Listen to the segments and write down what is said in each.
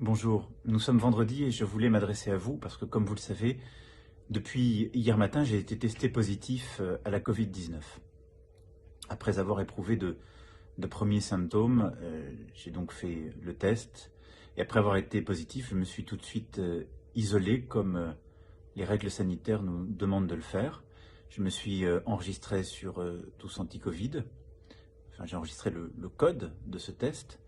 Bonjour, nous sommes vendredi et je voulais m'adresser à vous parce que, comme vous le savez, depuis hier matin, j'ai été testé positif à la Covid-19. Après avoir éprouvé de premiers symptômes, j'ai donc fait le test et après avoir été positif, je me suis tout de suite isolé comme les règles sanitaires nous demandent de le faire. Je me suis enregistré sur Tous Anti-Covid. Enfin, j'ai enregistré le code de ce test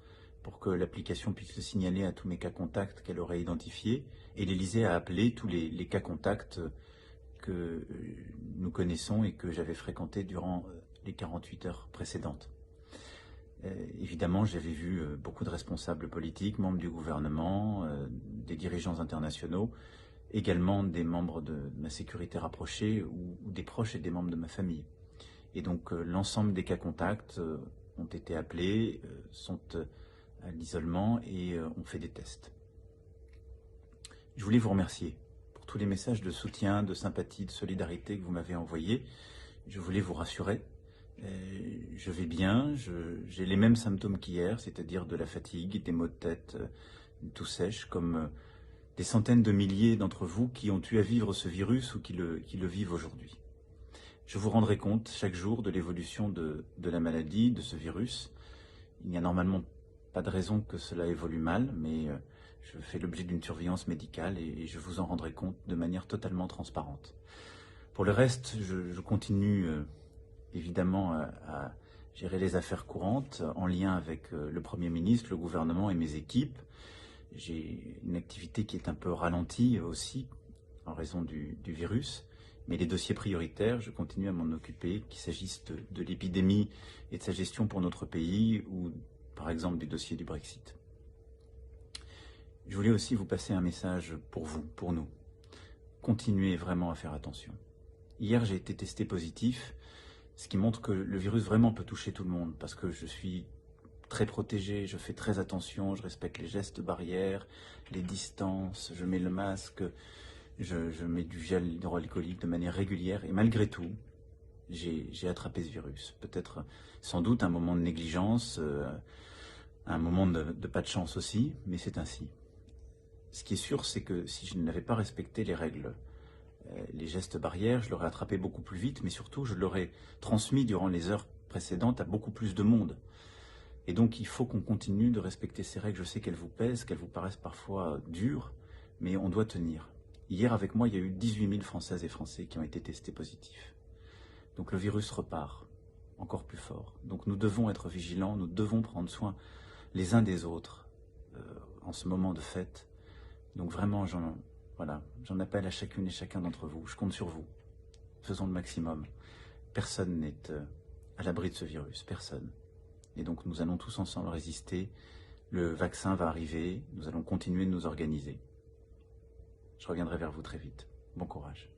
pour que l'application puisse le signaler à tous mes cas contacts qu'elle aurait identifiés, et l'Élysée a appelé tous les cas contacts que nous connaissons et que j'avais fréquentés durant les 48 heures précédentes. Évidemment, j'avais vu beaucoup de responsables politiques, membres du gouvernement, des dirigeants internationaux, également des membres de ma sécurité rapprochée ou des proches et des membres de ma famille. Et donc l'ensemble des cas contacts ont été appelés, sont à l'isolement et ont fait des tests. Je voulais vous remercier pour tous les messages de soutien, de sympathie, de solidarité que vous m'avez envoyés. Je voulais vous rassurer. Je vais bien, j'ai les mêmes symptômes qu'hier, c'est-à-dire de la fatigue, des maux de tête, tout sèche, comme des centaines de milliers d'entre vous qui ont eu à vivre ce virus ou qui le vivent aujourd'hui. Je vous rendrai compte chaque jour de l'évolution de la maladie, de ce virus. Il n'y a normalement pas de raison que cela évolue mal, mais je fais l'objet d'une surveillance médicale et je vous en rendrai compte de manière totalement transparente. Pour le reste, je continue évidemment à gérer les affaires courantes en lien avec le Premier ministre, le gouvernement et mes équipes. J'ai une activité qui est un peu ralentie aussi en raison du virus. Mais les dossiers prioritaires, je continue à m'en occuper, qu'il s'agisse de l'épidémie et de sa gestion pour notre pays ou par exemple du dossier du Brexit. Je voulais aussi vous passer un message pour vous, pour nous. Continuez vraiment à faire attention. Hier, j'ai été testé positif, ce qui montre que le virus vraiment peut toucher tout le monde parce que je suis très protégé, je fais très attention, je respecte les gestes barrières, les distances, je mets le masque, je mets du gel hydroalcoolique de manière régulière et malgré tout, j'ai attrapé ce virus. Peut-être, sans doute, un moment de négligence, un moment de pas de chance aussi, mais c'est ainsi. Ce qui est sûr, c'est que si je n'avais pas respecté les règles, les gestes barrières, je l'aurais attrapé beaucoup plus vite, mais surtout, je l'aurais transmis durant les heures précédentes à beaucoup plus de monde. Et donc, il faut qu'on continue de respecter ces règles. Je sais qu'elles vous pèsent, qu'elles vous paraissent parfois dures, mais on doit tenir. Hier, avec moi, il y a eu 18 000 Françaises et Français qui ont été testés positifs. Donc le virus repart, encore plus fort. Donc nous devons être vigilants, nous devons prendre soin les uns des autres en ce moment de fête. Donc vraiment, j'en appelle à chacune et chacun d'entre vous. Je compte sur vous. Faisons le maximum. Personne n'est à l'abri de ce virus, personne. Et donc nous allons tous ensemble résister. Le vaccin va arriver, nous allons continuer de nous organiser. Je reviendrai vers vous très vite. Bon courage.